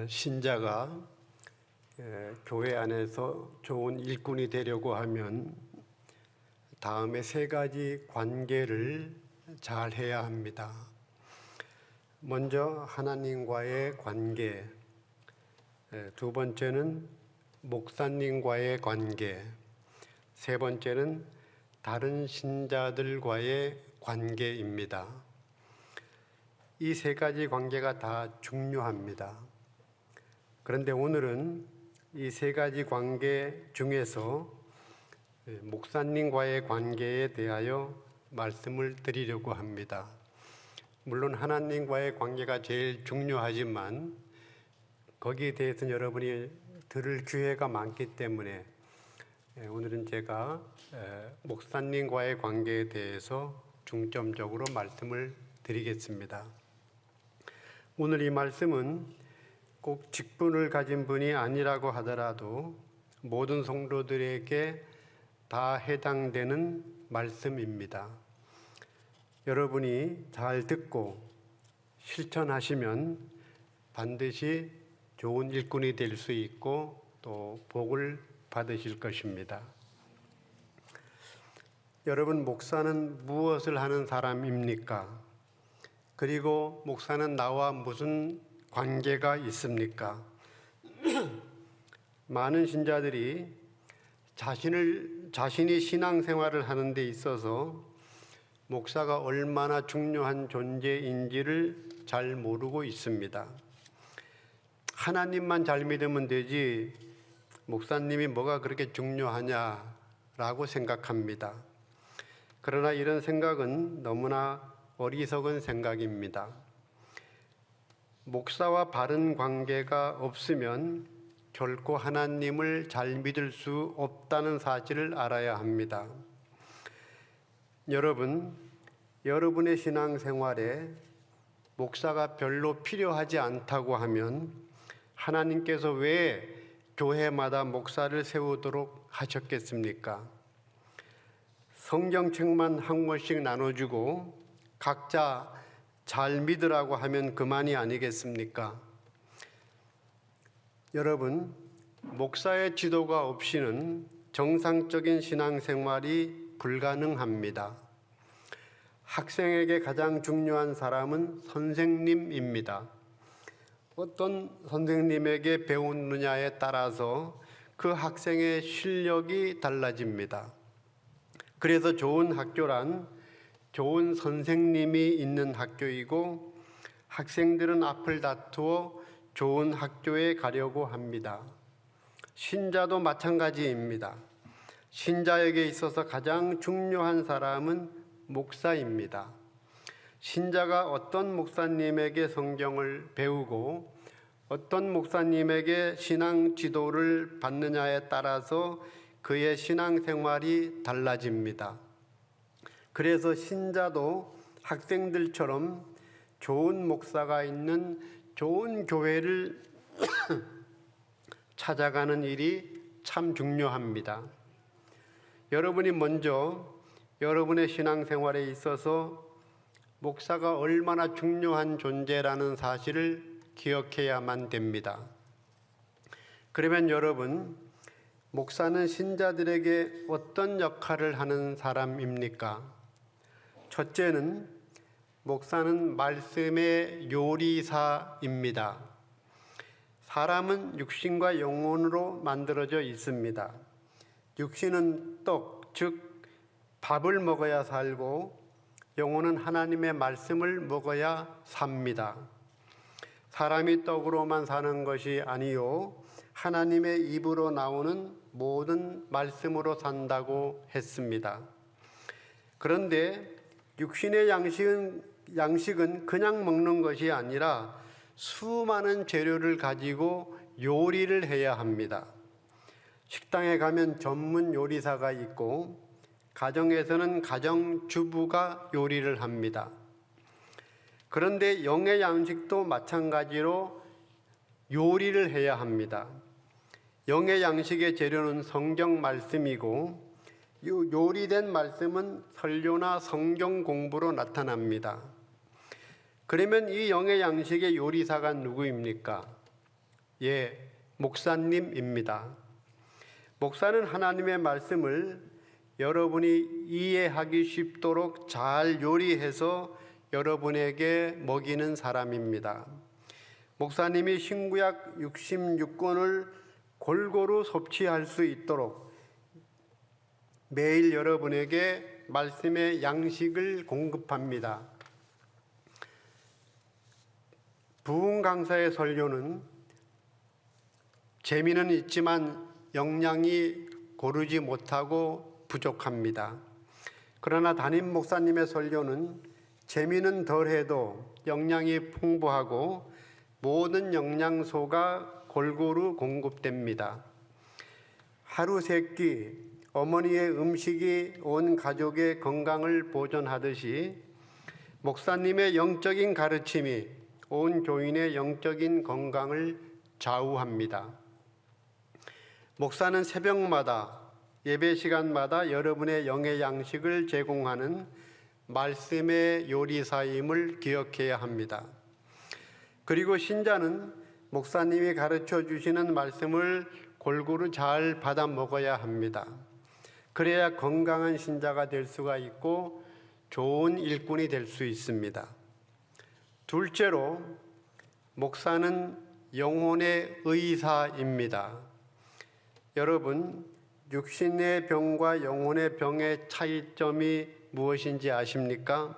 신자가 교회 안에서 좋은 일꾼이 되려고 하면 다음에 세 가지 관계를 잘 해야 합니다. 먼저 하나님과의 관계, 두 번째는 목사님과의 관계, 세 번째는 다른 신자들과의 관계입니다. 이 세 가지 관계가 다 중요합니다. 그런데 오늘은 이 세 가지 관계 중에서 목사님과의 관계에 대하여 말씀을 드리려고 합니다. 물론 하나님과의 관계가 제일 중요하지만 거기에 대해서는 여러분이 들을 기회가 많기 때문에 오늘은 제가 목사님과의 관계에 대해서 중점적으로 말씀을 드리겠습니다. 오늘 이 말씀은 꼭 직분을 가진 분이 아니라고 하더라도 모든 성도들에게 다 해당되는 말씀입니다. 여러분이 잘 듣고 실천하시면 반드시 좋은 일꾼이 될 수 있고 또 복을 받으실 것입니다. 여러분, 목사는 무엇을 하는 사람입니까? 그리고 목사는 나와 무슨 관계가 있습니까? 많은 신자들이 자신이 신앙생활을 하는 데 있어서 목사가 얼마나 중요한 존재인지를 잘 모르고 있습니다. 하나님만 잘 믿으면 되지 목사님이 뭐가 그렇게 중요하냐라고 생각합니다. 그러나 이런 생각은 너무나 어리석은 생각입니다. 목사와 바른 관계가 없으면 결코 하나님을 잘 믿을 수 없다는 사실을 알아야 합니다. 여러분의 신앙생활에 목사가 별로 필요하지 않다고 하면 하나님께서 왜 교회마다 목사를 세우도록 하셨겠습니까? 성경책만 한 권씩 나눠주고 각자 잘 믿으라고 하면 그만이 아니겠습니까? 여러분, 목사의 지도가 없이는 정상적인 신앙생활이 불가능합니다. 학생에게 가장 중요한 사람은 선생님입니다. 어떤 선생님에게 배우느냐에 따라서 그 학생의 실력이 달라집니다. 그래서 좋은 학교란 좋은 선생님이 있는 학교이고 학생들은 앞을 다투어 좋은 학교에 가려고 합니다. 신자도 마찬가지입니다. 신자에게 있어서 가장 중요한 사람은 목사입니다. 신자가 어떤 목사님에게 성경을 배우고 어떤 목사님에게 신앙 지도를 받느냐에 따라서 그의 신앙생활이 달라집니다. 그래서 신자도 학생들처럼 좋은 목사가 있는 좋은 교회를 찾아가는 일이 참 중요합니다. 여러분이 먼저 여러분의 신앙생활에 있어서 목사가 얼마나 중요한 존재라는 사실을 기억해야만 됩니다. 그러면 여러분, 목사는 신자들에게 어떤 역할을 하는 사람입니까? 첫째는 목사는 말씀의 요리사입니다. 사람은 육신과 영혼으로 만들어져 있습니다. 육신은 떡, 즉 밥을 먹어야 살고 영혼은 하나님의 말씀을 먹어야 삽니다. 사람이 떡으로만 사는 것이 아니요 하나님의 입으로 나오는 모든 말씀으로 산다고 했습니다. 그런데 육신의 양식은 그냥 먹는 것이 아니라 수많은 재료를 가지고 요리를 해야 합니다. 식당에 가면 전문 요리사가 있고 가정에서는 가정주부가 요리를 합니다. 그런데 영의 양식도 마찬가지로 요리를 해야 합니다. 영의 양식의 재료는 성경 말씀이고 요리된 말씀은 설교나 성경 공부로 나타납니다. 그러면 이 영의 양식의 요리사가 누구입니까? 예, 목사님입니다. 목사는 하나님의 말씀을 여러분이 이해하기 쉽도록 잘 요리해서 여러분에게 먹이는 사람입니다. 목사님이 신구약 66권을 골고루 섭취할 수 있도록 매일 여러분에게 말씀의 양식을 공급합니다. 부흥 강사의 설교는 재미는 있지만 영양이 고르지 못하고 부족합니다. 그러나 담임 목사님의 설교는 재미는 덜해도 영양이 풍부하고 모든 영양소가 골고루 공급됩니다. 하루 세 끼 어머니의 음식이 온 가족의 건강을 보존하듯이 목사님의 영적인 가르침이 온 교인의 영적인 건강을 좌우합니다. 목사는 새벽마다 예배 시간마다 여러분의 영의 양식을 제공하는 말씀의 요리사임을 기억해야 합니다. 그리고 신자는 목사님이 가르쳐 주시는 말씀을 골고루 잘 받아 먹어야 합니다. 그래야 건강한 신자가 될 수가 있고 좋은 일꾼이 될 수 있습니다. 둘째로, 목사는 영혼의 의사입니다. 여러분, 육신의 병과 영혼의 병의 차이점이 무엇인지 아십니까?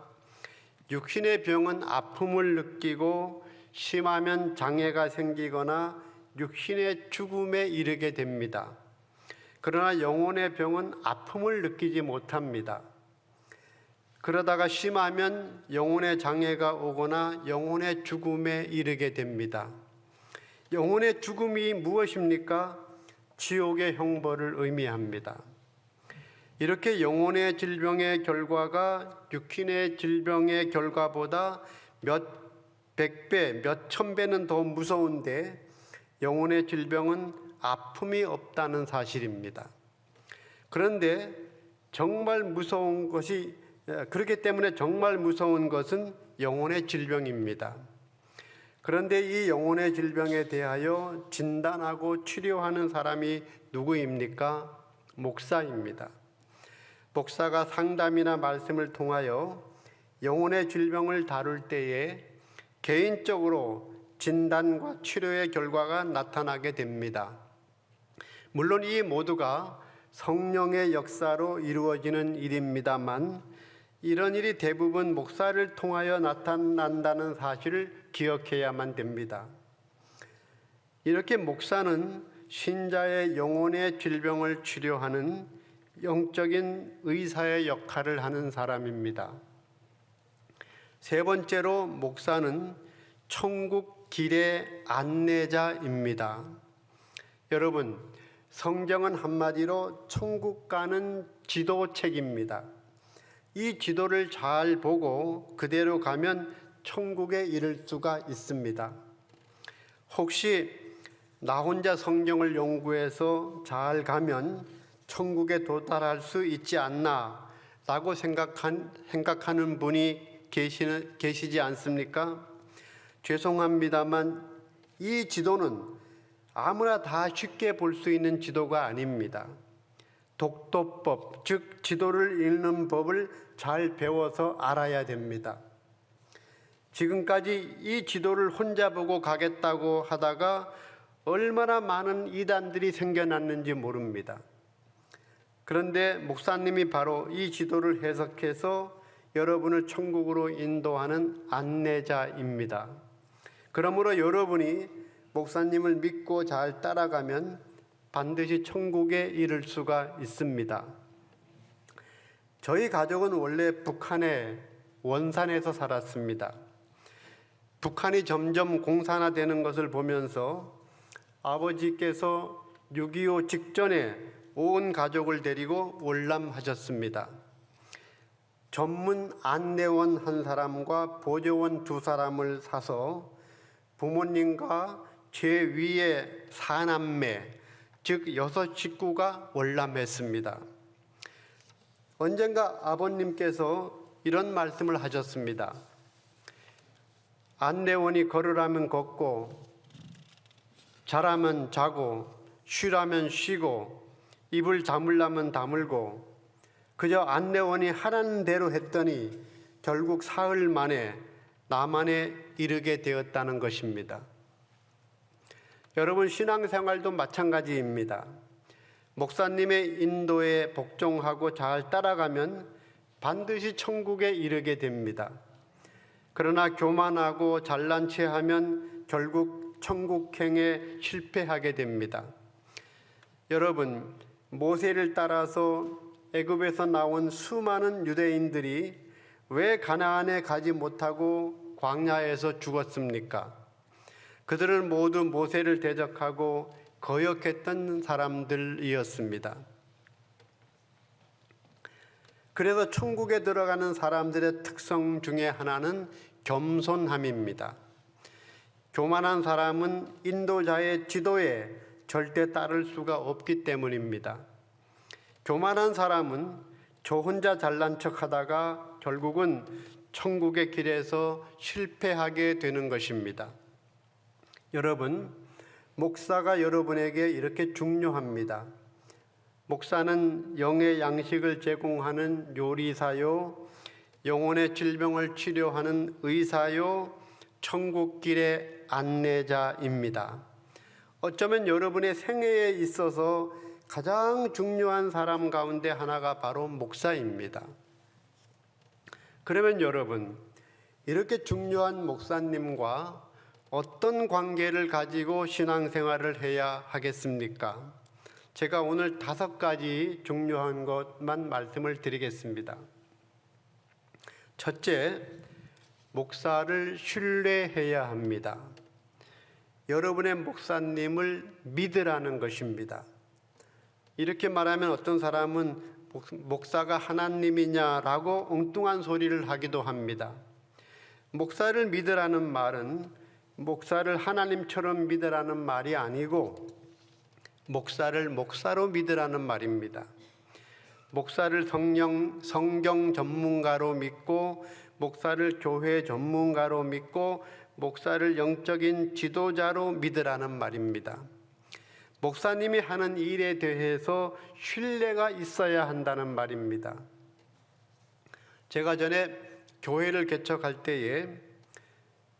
육신의 병은 아픔을 느끼고 심하면 장애가 생기거나 육신의 죽음에 이르게 됩니다. 그러나 영혼의 병은 아픔을 느끼지 못합니다. 그러다가 심하면 영혼의 장애가 오거나 영혼의 죽음에 이르게 됩니다. 영혼의 죽음이 무엇입니까? 지옥의 형벌을 의미합니다. 이렇게 영혼의 질병의 결과가 육신의 질병의 결과보다 몇 백배, 몇 천배는 더 무서운데 영혼의 질병은 아픔이 없다는 사실입니다. 그런데 정말 무서운 것이 그렇기 때문에 정말 무서운 것은 영혼의 질병입니다. 그런데 이 영혼의 질병에 대하여 진단하고 치료하는 사람이 누구입니까? 목사입니다. 목사가 상담이나 말씀을 통하여 영혼의 질병을 다룰 때에 개인적으로 진단과 치료의 결과가 나타나게 됩니다. 물론 이 모두가 성령의 역사로 이루어지는 일입니다만 이런 일이 대부분 목사를 통하여 나타난다는 사실을 기억해야만 됩니다. 이렇게 목사는 신자의 영혼의 질병을 치료하는 영적인 의사의 역할을 하는 사람입니다. 세 번째로, 목사는 천국 길의 안내자입니다. 여러분, 성경은 한마디로 천국 가는 지도책입니다. 이 지도를 잘 보고 그대로 가면 천국에 이를 수가 있습니다. 혹시 나 혼자 성경을 연구해서 잘 가면 천국에 도달할 수 있지 않나 라고 생각하는 분이 계시지 않습니까? 죄송합니다만 이 지도는 아무나 다 쉽게 볼 수 있는 지도가 아닙니다. 독도법, 즉 지도를 읽는 법을 잘 배워서 알아야 됩니다. 지금까지 이 지도를 혼자 보고 가겠다고 하다가 얼마나 많은 이단들이 생겨났는지 모릅니다. 그런데 목사님이 바로 이 지도를 해석해서 여러분을 천국으로 인도하는 안내자입니다. 그러므로 여러분이 목사님을 믿고 잘 따라가면 반드시 천국에 이를 수가 있습니다. 저희 가족은 원래 북한의 원산에서 살았습니다. 북한이 점점 공산화되는 것을 보면서 아버지께서 6.25 직전에 온 가족을 데리고 월남하셨습니다. 전문 안내원 한 사람과 보조원 2사람을 사서 부모님과 제 위에 4남매, 즉 6 식구가 월남했습니다. 언젠가 아버님께서 이런 말씀을 하셨습니다. 안내원이 걸으라면 걷고 자라면 자고 쉬라면 쉬고 입을 다물라면 다물고 그저 안내원이 하라는 대로 했더니 결국 사흘 만에 남한에 이르게 되었다는 것입니다. 여러분, 신앙생활도 마찬가지입니다. 목사님의 인도에 복종하고 잘 따라가면 반드시 천국에 이르게 됩니다. 그러나 교만하고 잘난 체하면 결국 천국행에 실패하게 됩니다. 여러분, 모세를 따라서 애굽에서 나온 수많은 유대인들이 왜 가나안에 가지 못하고 광야에서 죽었습니까? 그들은 모두 모세를 대적하고 거역했던 사람들이었습니다. 그래서 천국에 들어가는 사람들의 특성 중에 하나는 겸손함입니다. 교만한 사람은 인도자의 지도에 절대 따를 수가 없기 때문입니다. 교만한 사람은 저 혼자 잘난 척하다가 결국은 천국의 길에서 실패하게 되는 것입니다. 여러분, 목사가 여러분에게 이렇게 중요합니다. 목사는 영의 양식을 제공하는 요리사요, 영혼의 질병을 치료하는 의사요, 천국길의 안내자입니다. 어쩌면 여러분의 생애에 있어서 가장 중요한 사람 가운데 하나가 바로 목사입니다. 그러면 여러분, 이렇게 중요한 목사님과 어떤 관계를 가지고 신앙생활을 해야 하겠습니까? 제가 오늘 5가지 중요한 것만 말씀을 드리겠습니다. 첫째, 목사를 신뢰해야 합니다. 여러분의 목사님을 믿으라는 것입니다. 이렇게 말하면 어떤 사람은 목사가 하나님이냐라고 엉뚱한 소리를 하기도 합니다. 목사를 믿으라는 말은 목사를 하나님처럼 믿으라는 말이 아니고 목사를 목사로 믿으라는 말입니다. 목사를 성경 전문가로 믿고 목사를 교회 전문가로 믿고 목사를 영적인 지도자로 믿으라는 말입니다. 목사님이 하는 일에 대해서 신뢰가 있어야 한다는 말입니다. 제가 전에 교회를 개척할 때에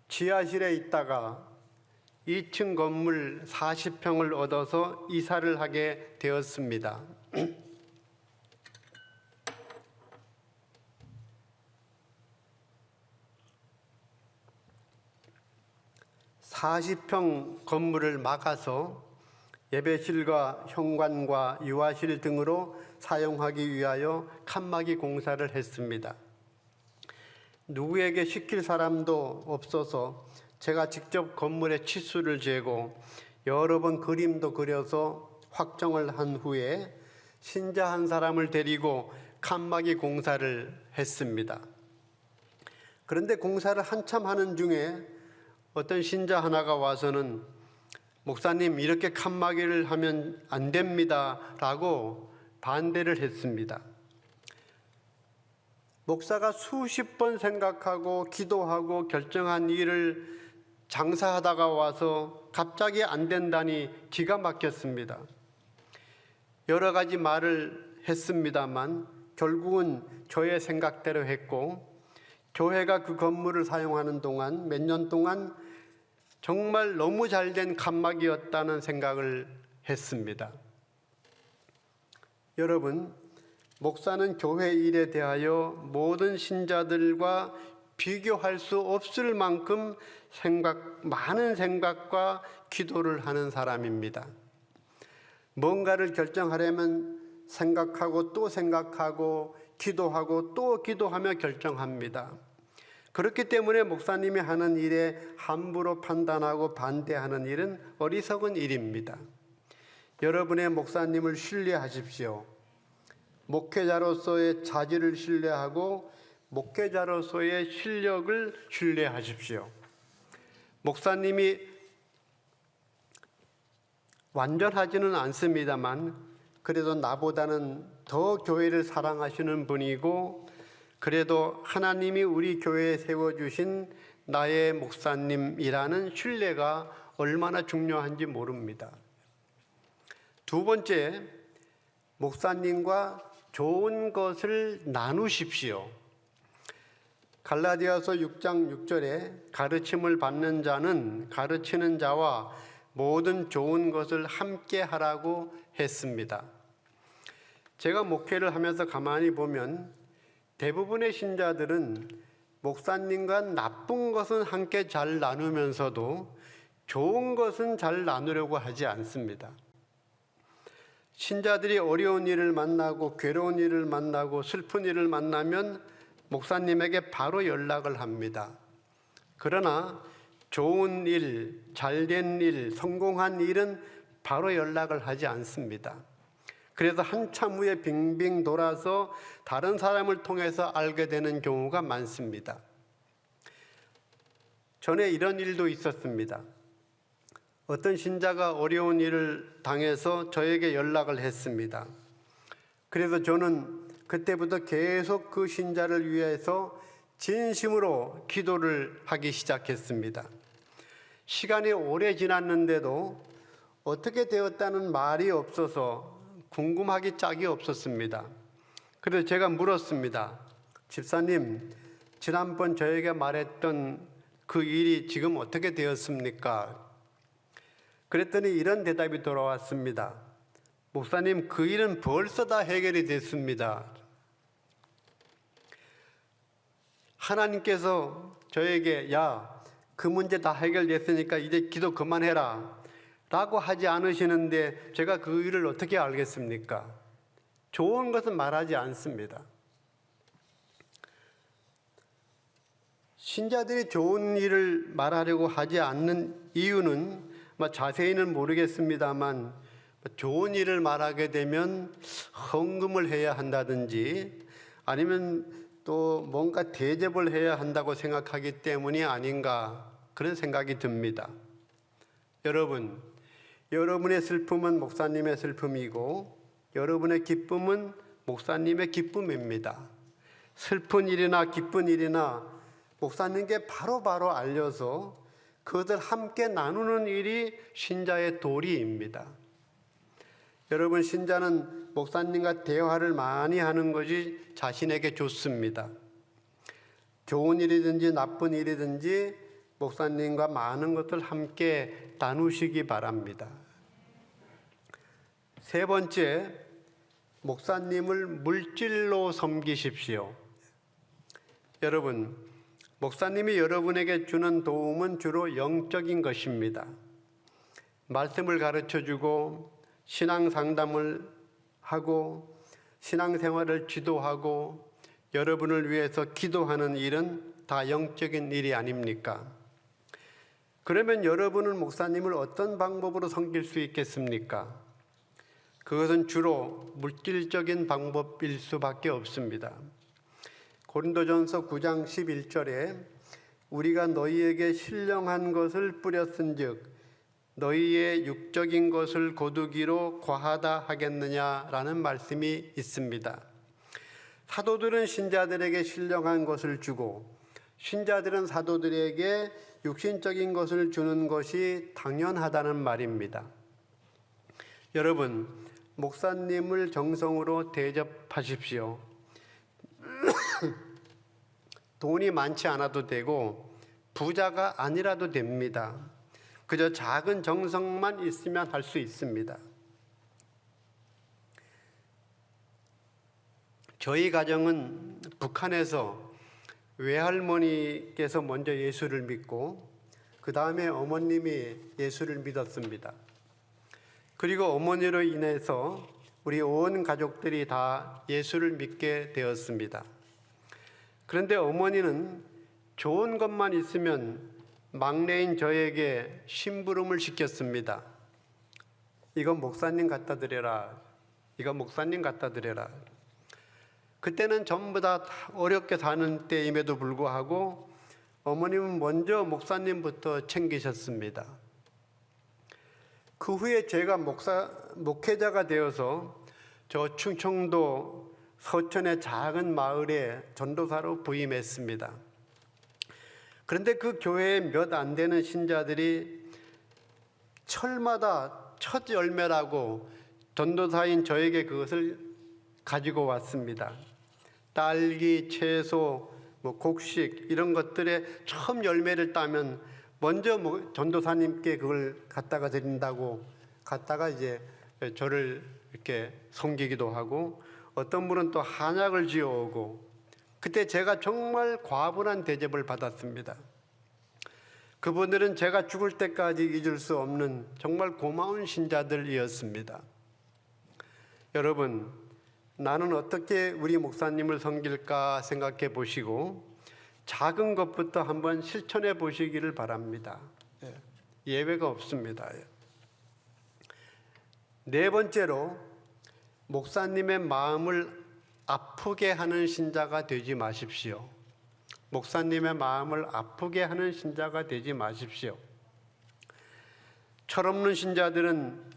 지하실에 있다가 2층 건물 40평을 얻어서 이사를 하게 되었습니다. 40평 건물을 막아서 예배실과 현관과 유아실 등으로 사용하기 위하여 칸막이 공사를 했습니다. 누구에게 시킬 사람도 없어서 제가 직접 건물의 치수를 재고 여러 번 그림도 그려서 확정을 한 후에 신자 한 사람을 데리고 칸막이 공사를 했습니다. 그런데 공사를 한참 하는 중에 어떤 신자 하나가 와서는 목사님, 이렇게 칸막이를 하면 안 됩니다 라고 반대를 했습니다. 목사가 수십 번 생각하고 기도하고 결정한 일을 장사하다가 와서 갑자기 안 된다니 기가 막혔습니다. 여러 가지 말을 했습니다만 결국은 저의 생각대로 했고, 교회가 그 건물을 사용하는 동안 몇 년 동안 정말 너무 잘된 칸막이였다는 생각을 했습니다. 여러분, 목사는 교회 일에 대하여 모든 신자들과 비교할 수 없을 만큼 많은 생각과 기도를 하는 사람입니다. 뭔가를 결정하려면 생각하고 또 생각하고 기도하고 또 기도하며 결정합니다. 그렇기 때문에 목사님이 하는 일에 함부로 판단하고 반대하는 일은 어리석은 일입니다. 여러분의 목사님을 신뢰하십시오. 목회자로서의 자질을 신뢰하고 목회자로서의 실력을 신뢰하십시오. 목사님이 완전하지는 않습니다만 그래도 나보다는 더 교회를 사랑하시는 분이고 그래도 하나님이 우리 교회에 세워주신 나의 목사님이라는 신뢰가 얼마나 중요한지 모릅니다. 두 번째, 목사님과 좋은 것을 나누십시오. 갈라디아서 6장 6절에 가르침을 받는 자는 가르치는 자와 모든 좋은 것을 함께 하라고 했습니다. 제가 목회를 하면서 가만히 보면 대부분의 신자들은 목사님과 나쁜 것은 함께 잘 나누면서도 좋은 것은 잘 나누려고 하지 않습니다. 신자들이 어려운 일을 만나고 괴로운 일을 만나고 슬픈 일을 만나면 목사님에게 바로 연락을 합니다. 그러나 좋은 일, 잘된 일, 성공한 일은 바로 연락을 하지 않습니다. 그래서 한참 후에 빙빙 돌아서 다른 사람을 통해서 알게 되는 경우가 많습니다. 전에 이런 일도 있었습니다. 어떤 신자가 어려운 일을 당해서 저에게 연락을 했습니다. 그래서 저는 그때부터 계속 그 신자를 위해서 진심으로 기도를 하기 시작했습니다. 시간이 오래 지났는데도 어떻게 되었다는 말이 없어서 궁금하기 짝이 없었습니다. 그래서 제가 물었습니다. 집사님, 지난번 저에게 말했던 그 일이 지금 어떻게 되었습니까? 그랬더니 이런 대답이 돌아왔습니다. 목사님, 그 일은 벌써 다 해결이 됐습니다. 하나님께서 저에게 그 문제 다 해결됐으니까 이제 기도 그만해라 라고 하지 않으시는데 제가 그 일을 어떻게 알겠습니까? 좋은 것은 말하지 않습니다. 신자들이 좋은 일을 말하려고 하지 않는 이유는 자세히는 모르겠습니다만 좋은 일을 말하게 되면 헌금을 해야 한다든지 아니면 또 뭔가 대접을 해야 한다고 생각하기 때문이 아닌가 그런 생각이 듭니다. 여러분, 여러분의 슬픔은 목사님의 슬픔이고 여러분의 기쁨은 목사님의 기쁨입니다. 슬픈 일이나 기쁜 일이나 목사님께 바로바로 알려서 그것을 함께 나누는 일이 신자의 도리입니다. 여러분, 신자는 목사님과 대화를 많이 하는 것이 자신에게 좋습니다. 좋은 일이든지 나쁜 일이든지 목사님과 많은 것을 함께 나누시기 바랍니다. 세 번째, 목사님을 물질로 섬기십시오. 여러분, 목사님이 여러분에게 주는 도움은 주로 영적인 것입니다. 말씀을 가르쳐주고 신앙 상담을 하고 신앙생활을 지도하고 여러분을 위해서 기도하는 일은 다 영적인 일이 아닙니까? 그러면 여러분은 목사님을 어떤 방법으로 섬길 수 있겠습니까? 그것은 주로 물질적인 방법일 수밖에 없습니다. 고린도전서 9장 11절에 우리가 너희에게 신령한 것을 뿌렸은즉 너희의 육적인 것을 거두기로 과하다 하겠느냐라는 말씀이 있습니다. 사도들은 신자들에게 신령한 것을 주고 신자들은 사도들에게 육신적인 것을 주는 것이 당연하다는 말입니다. 여러분, 목사님을 정성으로 대접하십시오. 돈이 많지 않아도 되고 부자가 아니라도 됩니다. 그저 작은 정성만 있으면 할 수 있습니다. 저희 가정은 북한에서 외할머니께서 먼저 예수를 믿고 그 다음에 어머님이 예수를 믿었습니다. 그리고 어머니로 인해서 우리 온 가족들이 다 예수를 믿게 되었습니다. 그런데 어머니는 좋은 것만 있으면 막내인 저에게 심부름을 시켰습니다. 이거 목사님 갖다 드려라. 이거 목사님 갖다 드려라. 그때는 전부 다 어렵게 사는 때임에도 불구하고 어머님은 먼저 목사님부터 챙기셨습니다. 그 후에 제가 목회자가 되어서 저 충청도 서천의 작은 마을에 전도사로 부임했습니다. 그런데 그 교회에 몇 안 되는 신자들이 철마다 첫 열매라고 전도사인 저에게 그것을 가지고 왔습니다. 딸기, 채소, 곡식 이런 것들의 처음 열매를 따면 먼저 전도사님께 그걸 갖다가 드린다고 갖다가 이제 저를 이렇게 섬기기도 하고, 어떤 분은 또 한약을 지어오고, 그때 제가 정말 과분한 대접을 받았습니다. 그분들은 제가 죽을 때까지 잊을 수 없는 정말 고마운 신자들이었습니다. 여러분, 나는 어떻게 우리 목사님을 섬길까 생각해 보시고 작은 것부터 한번 실천해 보시기를 바랍니다. 예외가 없습니다. 네 번째로, 목사님의 마음을 아프게 하는 신자가 되지 마십시오. 목사님의 마음을 아프게 하는 신자가 되지 마십시오. 철없는 신자들은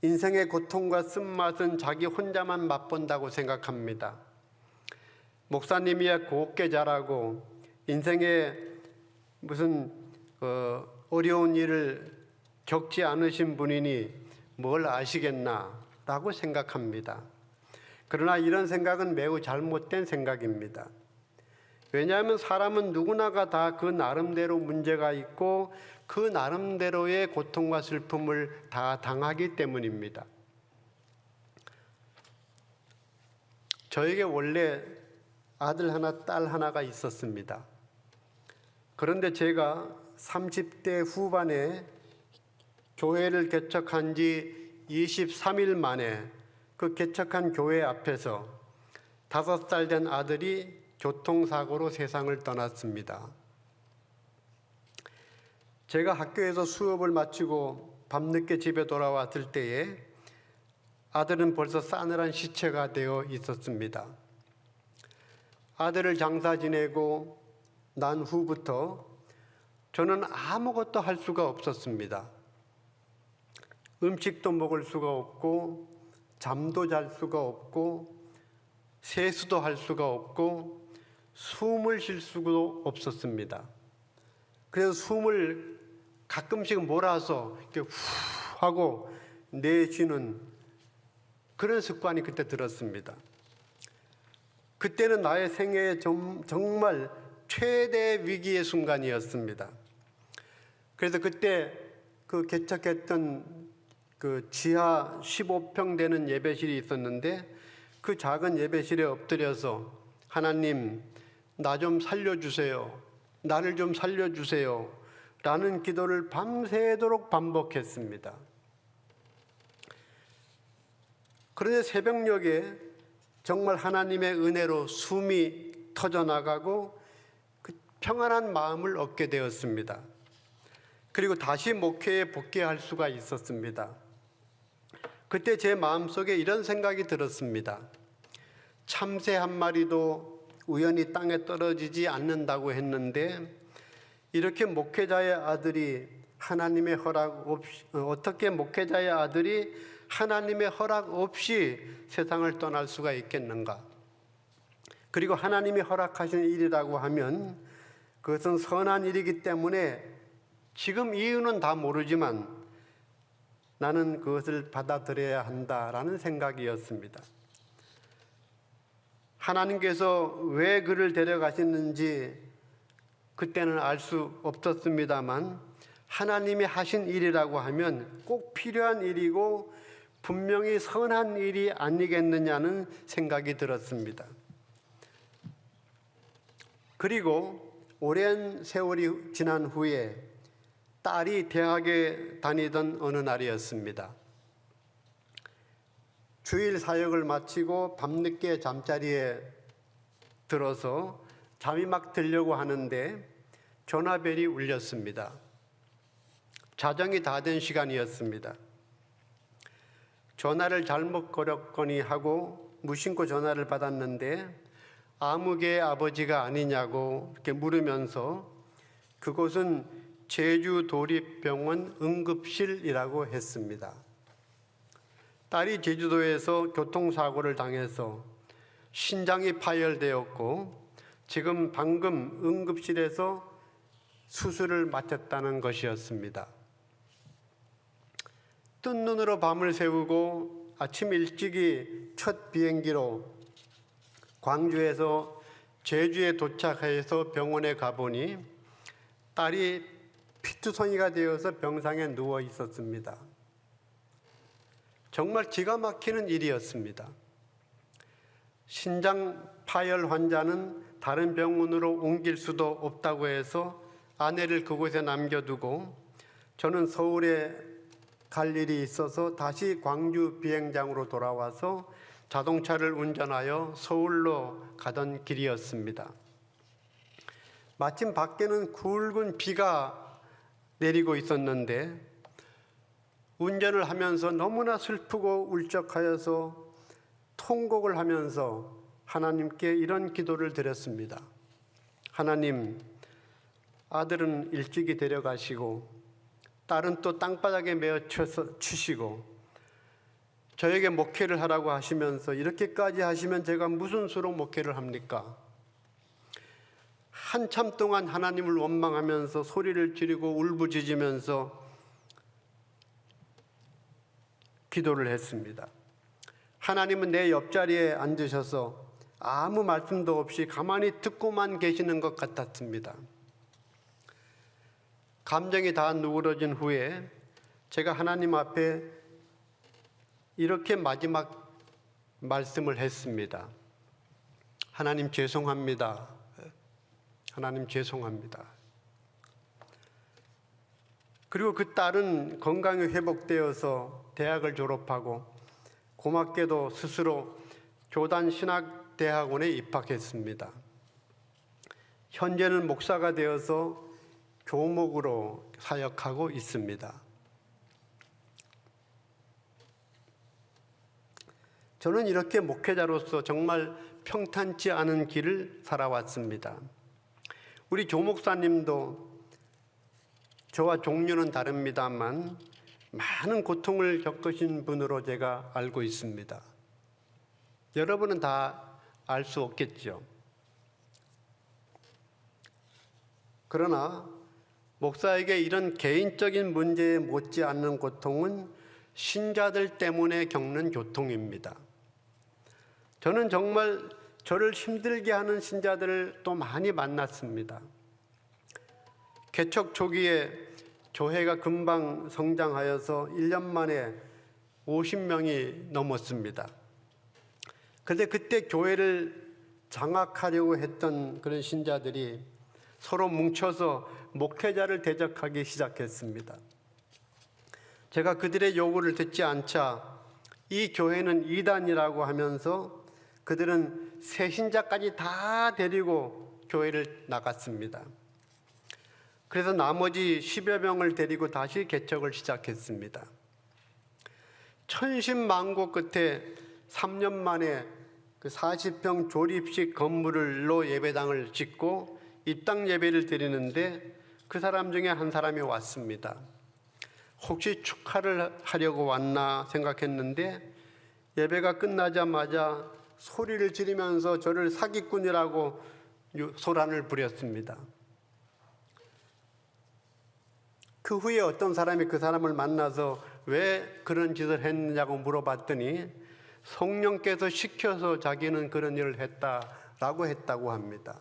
인생의 고통과 쓴맛은 자기 혼자만 맛본다고 생각합니다. 목사님이야 곱게 자라고 인생에 무슨 어려운 일을 겪지 않으신 분이니 뭘 아시겠나 라고 생각합니다. 그러나 이런 생각은 매우 잘못된 생각입니다. 왜냐하면 사람은 누구나가 다 그 나름대로 문제가 있고 그 나름대로의 고통과 슬픔을 다 당하기 때문입니다. 저에게 원래 아들 하나, 딸 하나가 있었습니다. 그런데 제가 30대 후반에 교회를 개척한 지 23일 만에 그 개척한 교회 앞에서 5살 된 아들이 교통사고로 세상을 떠났습니다. 제가 학교에서 수업을 마치고 밤늦게 집에 돌아왔을 때에 아들은 벌써 싸늘한 시체가 되어 있었습니다. 아들을 장사 지내고 난 후부터 저는 아무것도 할 수가 없었습니다. 음식도 먹을 수가 없고 잠도 잘 수가 없고 세수도 할 수가 없고 숨을 쉴 수가 없었습니다. 그래서 숨을 가끔씩 몰아서 이렇게 후 하고 내쉬는 그런 습관이 그때 들었습니다. 그때는 나의 생애의 정말 최대 위기의 순간이었습니다. 그래서 그때 그 개척했던 그 지하 15평 되는 예배실이 있었는데 그 작은 예배실에 엎드려서 하나님, 나 좀 살려주세요. 나를 좀 살려주세요. 라는 기도를 밤새도록 반복했습니다. 그런데 새벽녘에 정말 하나님의 은혜로 숨이 터져나가고 그 평안한 마음을 얻게 되었습니다. 그리고 다시 목회에 복귀할 수가 있었습니다. 그때 제 마음속에 이런 생각이 들었습니다. 참새 한 마리도 우연히 땅에 떨어지지 않는다고 했는데 이렇게 목회자의 아들이 하나님의 허락 없이 어떻게 목회자의 아들이 하나님의 허락 없이 세상을 떠날 수가 있겠는가? 그리고 하나님이 허락하신 일이라고 하면 그것은 선한 일이기 때문에 지금 이유는 다 모르지만 나는 그것을 받아들여야 한다라는 생각이었습니다. 하나님께서 왜 그를 데려가시는지 그때는 알 수 없었습니다만 하나님이 하신 일이라고 하면 꼭 필요한 일이고 분명히 선한 일이 아니겠느냐는 생각이 들었습니다. 그리고 오랜 세월이 지난 후에 딸이 대학에 다니던 어느 날이었습니다. 주일 사역을 마치고 밤늦게 잠자리에 들어서 잠이 막 들려고 하는데 전화벨이 울렸습니다. 자정이 다 된 시간이었습니다. 전화를 잘못 걸었거니 하고 무심코 전화를 받았는데 아무개 아버지가 아니냐고 이렇게 물으면서 그곳은 제주도립병원 응급실이라고 했습니다. 딸이 제주도에서 교통사고를 당해서 신장이 파열되었고 지금 방금 응급실에서 수술을 마쳤다는 것이었습니다. 뜬 눈으로 밤을 새우고 아침 일찍이 첫 비행기로 광주에서 제주에 도착해서 병원에 가보니 딸이 피투성이가 되어서 병상에 누워 있었습니다. 정말 기가 막히는 일이었습니다. 신장 파열 환자는 다른 병원으로 옮길 수도 없다고 해서 아내를 그곳에 남겨두고 저는 서울에 갈 일이 있어서 다시 광주 비행장으로 돌아와서 자동차를 운전하여 서울로 가던 길이었습니다. 마침 밖에는 굵은 비가 내리고 있었는데 운전을 하면서 너무나 슬프고 울적하여서 통곡을 하면서 하나님께 이런 기도를 드렸습니다. 하나님, 아들은 일찍이 데려가시고 딸은 또 땅바닥에 메어 치시고 저에게 목회를 하라고 하시면서 이렇게까지 하시면 제가 무슨 수로 목회를 합니까? 한참 동안 하나님을 원망하면서 소리를 지르고 울부짖으면서 기도를 했습니다. 하나님은 내 옆자리에 앉으셔서 아무 말씀도 없이 가만히 듣고만 계시는 것 같았습니다. 감정이 다 누그러진 후에 제가 하나님 앞에 이렇게 마지막 말씀을 했습니다. 하나님 죄송합니다. 하나님 죄송합니다. 그리고 그 딸은 건강이 회복되어서 대학을 졸업하고 고맙게도 스스로 교단 신학대학원에 입학했습니다. 현재는 목사가 되어서 교목으로 사역하고 있습니다. 저는 이렇게 목회자로서 정말 평탄치 않은 길을 살아왔습니다. 우리 조 목사님도 저와 종류는 다릅니다만 많은 고통을 겪으신 분으로 제가 알고 있습니다. 여러분은 다 알 수 없겠죠. 그러나 목사에게 이런 개인적인 문제에 못지않는 고통은 신자들 때문에 겪는 고통입니다. 저는 정말 저를 힘들게 하는 신자들을 또 많이 만났습니다. 개척 초기에 교회가 금방 성장하여서 1년 만에 50명이 넘었습니다. 그런데 그때 교회를 장악하려고 했던 그런 신자들이 서로 뭉쳐서 목회자를 대적하기 시작했습니다. 제가 그들의 요구를 듣지 않자 이 교회는 이단이라고 하면서 그들은 새 신자까지 다 데리고 교회를 나갔습니다. 그래서 나머지 10여 명을 데리고 다시 개척을 시작했습니다. 천신만고 끝에 3년 만에 그 40평 조립식 건물로 예배당을 짓고 입당 예배를 드리는데 그 사람 중에 한 사람이 왔습니다. 혹시 축하를 하려고 왔나 생각했는데 예배가 끝나자마자 소리를 지르면서 저를 사기꾼이라고 소란을 부렸습니다. 그 후에 어떤 사람이 그 사람을 만나서 왜 그런 짓을 했느냐고 물어봤더니 성령께서 시켜서 자기는 그런 일을 했다고 합니다.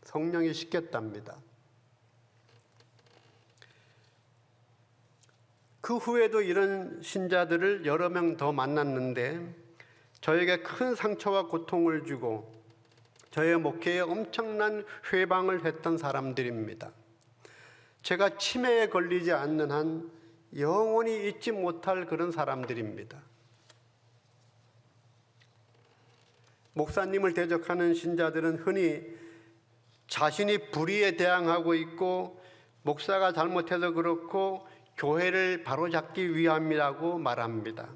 성령이 시켰답니다. 그 후에도 이런 신자들을 여러 명 더 만났는데 저에게 큰 상처와 고통을 주고 저의 목회에 엄청난 회방을 했던 사람들입니다. 제가 치매에 걸리지 않는 한 영원히 잊지 못할 그런 사람들입니다. 목사님을 대적하는 신자들은 흔히 자신이 불의에 대항하고 있고 목사가 잘못해서 그렇고 교회를 바로잡기 위함이라고 말합니다.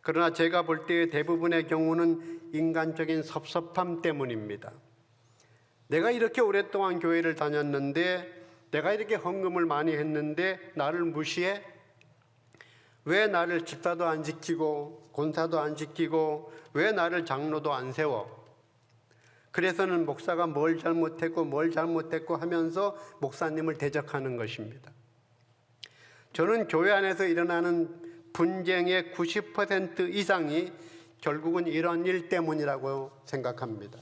그러나 제가 볼 때 대부분의 경우는 인간적인 섭섭함 때문입니다. 내가 이렇게 오랫동안 교회를 다녔는데 내가 이렇게 헌금을 많이 했는데 나를 무시해? 왜 나를 집사도 안 지키고 권사도 안 시키고 왜 나를 장로도 안 세워? 그래서는 목사가 뭘 잘못했고 하면서 목사님을 대적하는 것입니다. 저는 교회 안에서 일어나는 분쟁의 90% 이상이 결국은 이런 일 때문이라고 생각합니다.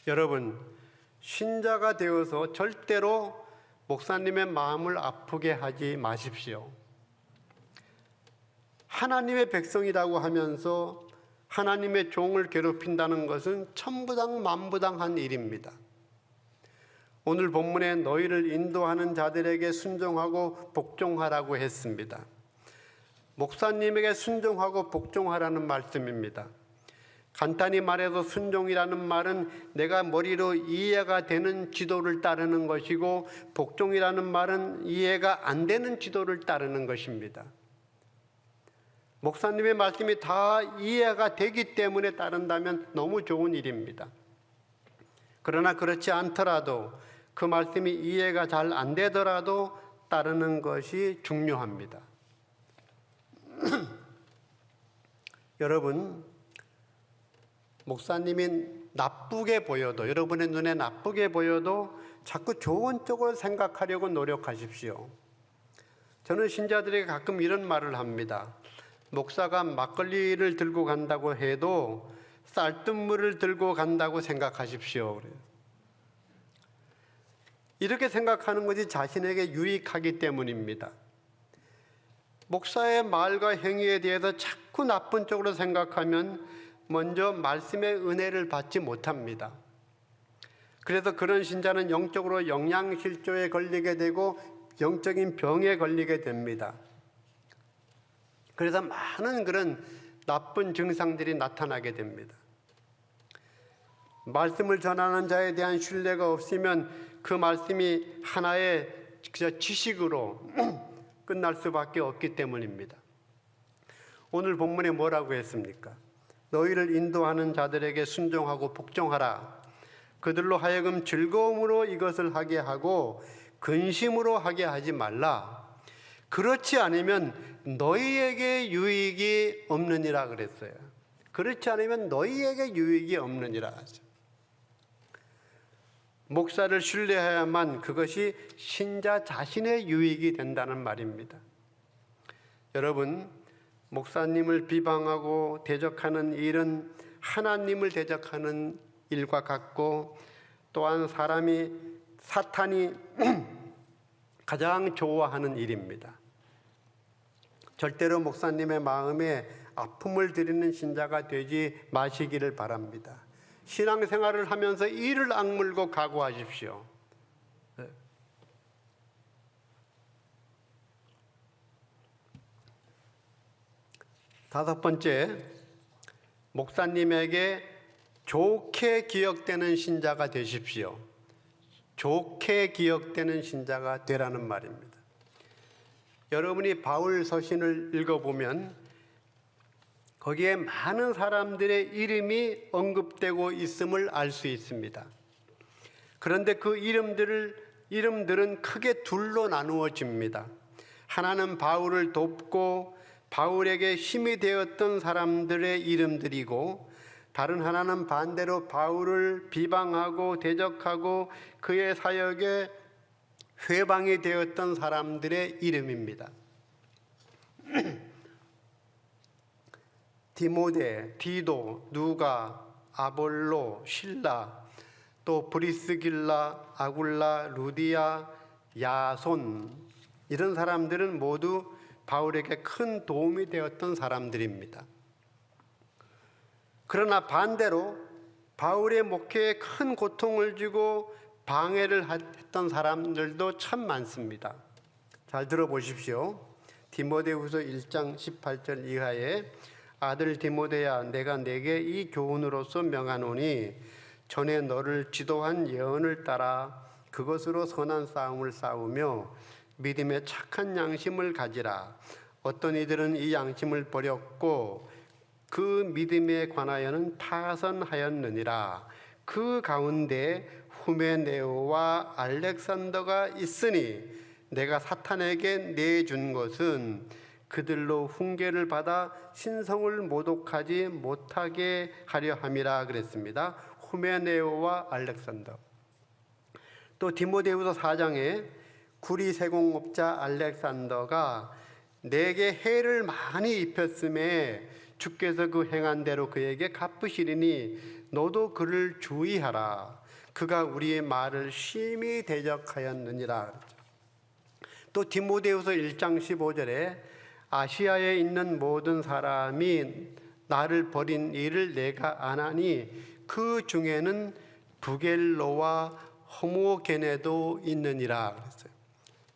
여러분, 신자가 되어서 절대로 목사님의 마음을 아프게 하지 마십시오. 하나님의 백성이라고 하면서 하나님의 종을 괴롭힌다는 것은 천부당 만부당한 일입니다. 오늘 본문에 너희를 인도하는 자들에게 순종하고 복종하라고 했습니다. 목사님에게 순종하고 복종하라는 말씀입니다. 간단히 말해서 순종이라는 말은 내가 머리로 이해가 되는 지도를 따르는 것이고, 복종이라는 말은 이해가 안 되는 지도를 따르는 것입니다. 목사님의 말씀이 다 이해가 되기 때문에 따른다면 너무 좋은 일입니다. 그러나 그렇지 않더라도, 그 말씀이 이해가 잘 안 되더라도 따르는 것이 중요합니다. 여러분, 목사님이 나쁘게 보여도, 여러분의 눈에 나쁘게 보여도 자꾸 좋은 쪽으로 생각하려고 노력하십시오. 저는 신자들에게 가끔 이런 말을 합니다. 목사가 막걸리를 들고 간다고 해도 쌀뜨물을 들고 간다고 생각하십시오. 이렇게 생각하는 것이 자신에게 유익하기 때문입니다. 목사의 말과 행위에 대해서 자꾸 나쁜 쪽으로 생각하면 먼저 말씀의 은혜를 받지 못합니다. 그래서 그런 신자는 영적으로 영양실조에 걸리게 되고 영적인 병에 걸리게 됩니다. 그래서 많은 그런 나쁜 증상들이 나타나게 됩니다. 말씀을 전하는 자에 대한 신뢰가 없으면 그 말씀이 하나의 지식으로 끝날 수밖에 없기 때문입니다. 오늘 본문에 뭐라고 했습니까? 너희를 인도하는 자들에게 순종하고 복종하라. 그들로 하여금 즐거움으로 이것을 하게 하고 근심으로 하게 하지 말라. 그렇지 않으면 너희에게 유익이 없느니라 그랬어요. 그렇지 않으면 너희에게 유익이 없느니라 하죠. 목사를 신뢰해야만 그것이 신자 자신의 유익이 된다는 말입니다. 여러분, 목사님을 비방하고 대적하는 일은 하나님을 대적하는 일과 같고, 또한 사탄이 가장 좋아하는 일입니다. 절대로 목사님의 마음에 아픔을 드리는 신자가 되지 마시기를 바랍니다. 신앙생활을 하면서 이를 악물고 각오하십시오. 다섯 번째, 목사님에게 좋게 기억되는 신자가 되십시오. 좋게 기억되는 신자가 되라는 말입니다. 여러분이 바울 서신을 읽어보면 거기에 많은 사람들의 이름이 언급되고 있음을 알 수 있습니다. 그런데 그 이름들은 크게 둘로 나누어집니다. 하나는 바울을 돕고 바울에게 힘이 되었던 사람들의 이름들이고, 다른 하나는 반대로 바울을 비방하고 대적하고 그의 사역에 회방이 되었던 사람들의 이름입니다. 디모데, 디도, 누가, 아볼로, 실라, 또 브리스길라, 아굴라, 루디아, 야손, 이런 사람들은 모두 바울에게 큰 도움이 되었던 사람들입니다. 그러나 반대로 바울의 목회에 큰 고통을 주고 방해를 했던 사람들도 참 많습니다. 잘 들어보십시오. 디모데후서 1장 18절 이하에 아들 디모데야, 내가 네게 이 교훈으로서 명하노니 전에 너를 지도한 예언을 따라 그것으로 선한 싸움을 싸우며 믿음의 착한 양심을 가지라. 어떤 이들은 이 양심을 버렸고 그 믿음에 관하여는 파선하였느니라. 그 가운데 후메네오와 알렉산더가 있으니 내가 사탄에게 내준 것은 그들로 훈계를 받아 신성을 모독하지 못하게 하려 함이라 그랬습니다. 후메네오와 알렉산더. 또 디모데후서 4장에 구리 세공업자 알렉산더가 내게 해를 많이 입혔음에 주께서 그 행한 대로 그에게 갚으시리니 너도 그를 주의하라. 그가 우리의 말을 심히 대적하였느니라. 또 디모데후서 1장 15절에 아시아에 있는 모든 사람이 나를 버린 일을 내가 아나니 그 중에는 부겔로와 호모게네도 있느니라 그랬어요.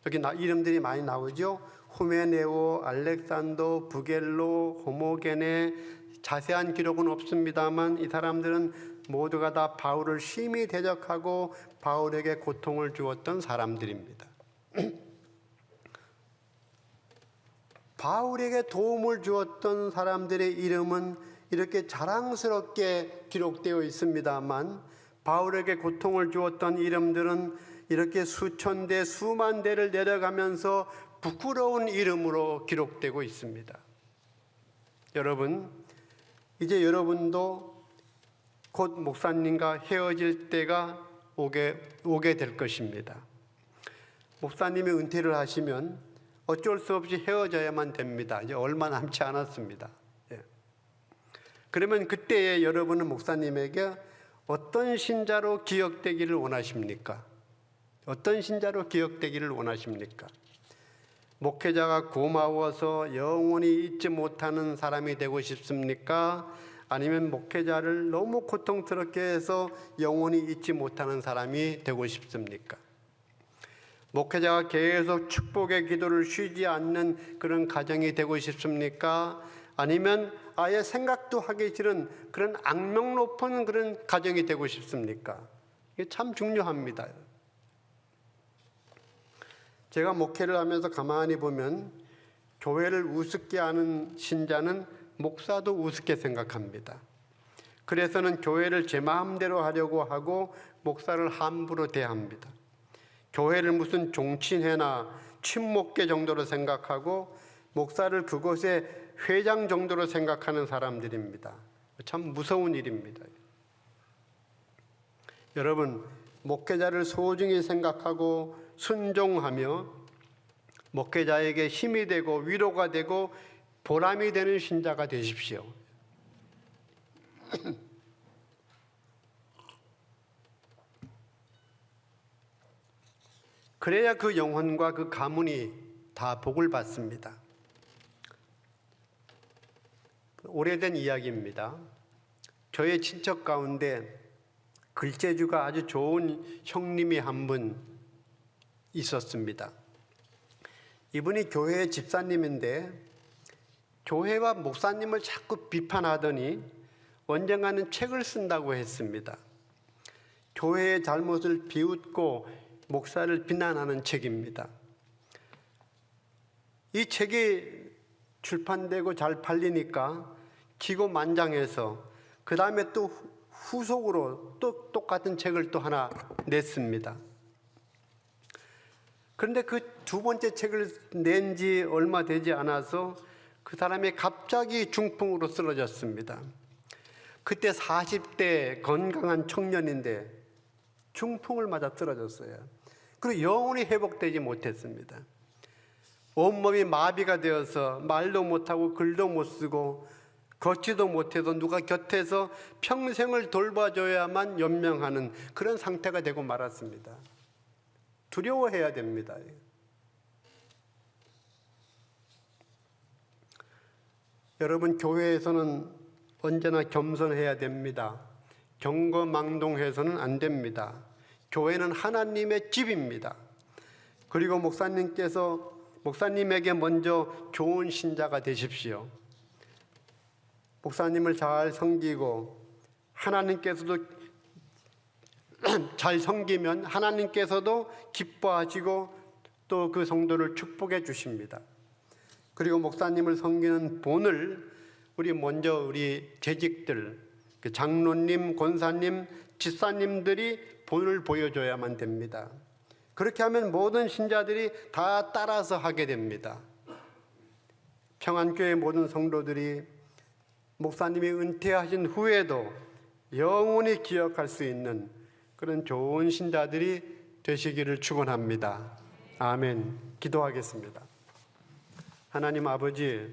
여기 이름들이 많이 나오죠. 후메네오, 알렉산더, 부겔로, 호모게네. 자세한 기록은 없습니다만 이 사람들은 모두가 다 바울을 심히 대적하고 바울에게 고통을 주었던 사람들입니다. 바울에게 도움을 주었던 사람들의 이름은 이렇게 자랑스럽게 기록되어 있습니다만 바울에게 고통을 주었던 이름들은 이렇게 수천 대 수만 대를 내려가면서 부끄러운 이름으로 기록되고 있습니다. 여러분, 이제 여러분도 곧 목사님과 헤어질 때가 오게 될 것입니다. 목사님이 은퇴를 하시면 어쩔 수 없이 헤어져야만 됩니다. 이제 얼마 남지 않았습니다. 그러면 그때에 여러분은 목사님에게 어떤 신자로 기억되기를 원하십니까? 어떤 신자로 기억되기를 원하십니까? 목회자가 고마워서 영원히 잊지 못하는 사람이 되고 싶습니까? 아니면 목회자를 너무 고통스럽게 해서 영원히 잊지 못하는 사람이 되고 싶습니까? 목회자가 계속 축복의 기도를 쉬지 않는 그런 가정이 되고 싶습니까? 아니면 아예 생각도 하기 싫은 그런 악명 높은 그런 가정이 되고 싶습니까? 이게 참 중요합니다. 제가 목회를 하면서 가만히 보면 교회를 우습게 하는 신자는 목사도 우습게 생각합니다. 그래서는 교회를 제 마음대로 하려고 하고 목사를 함부로 대합니다. 교회를 무슨 종친회나 친목계 정도로 생각하고 목사를 그곳의 회장 정도로 생각하는 사람들입니다. 참 무서운 일입니다. 여러분, 목회자를 소중히 생각하고 순종하며 목회자에게 힘이 되고 위로가 되고 보람이 되는 신자가 되십시오. 그래야 그 영혼과 그 가문이 다 복을 받습니다. 오래된 이야기입니다. 저의 친척 가운데 글재주가 아주 좋은 형님이 한 분 있었습니다. 이분이 교회 집사님인데 교회와 목사님을 자꾸 비판하더니 언젠가는 책을 쓴다고 했습니다. 교회의 잘못을 비웃고 목사를 비난하는 책입니다. 이 책이 출판되고 잘 팔리니까 기고만장해서 그 다음에 또 후속으로 또 똑같은 책을 또 하나 냈습니다. 그런데 그 두 번째 책을 낸 지 얼마 되지 않아서 그 사람이 갑자기 중풍으로 쓰러졌습니다. 그때 40대 건강한 청년인데 중풍을 맞아 쓰러졌어요. 그리고 영원히 회복되지 못했습니다. 온몸이 마비가 되어서 말도 못하고 글도 못 쓰고 걷지도 못해서 누가 곁에서 평생을 돌봐줘야만 연명하는 그런 상태가 되고 말았습니다. 두려워해야 됩니다. 여러분, 교회에서는 언제나 겸손해야 됩니다. 경거망동해서는 안 됩니다. 교회는 하나님의 집입니다. 그리고 목사님에게 먼저 좋은 신자가 되십시오. 목사님을 잘 섬기고 하나님께서도 잘 섬기면 하나님께서도 기뻐하시고 또 그 성도를 축복해 주십니다. 그리고 목사님을 섬기는 본을 우리 재직들, 장로님, 권사님, 집사님들이 본을 보여줘야만 됩니다. 그렇게 하면 모든 신자들이 다 따라서 하게 됩니다. 평안교회 모든 성도들이 목사님이 은퇴하신 후에도 영원히 기억할 수 있는 그런 좋은 신자들이 되시기를 축원합니다. 아멘. 기도하겠습니다. 하나님 아버지,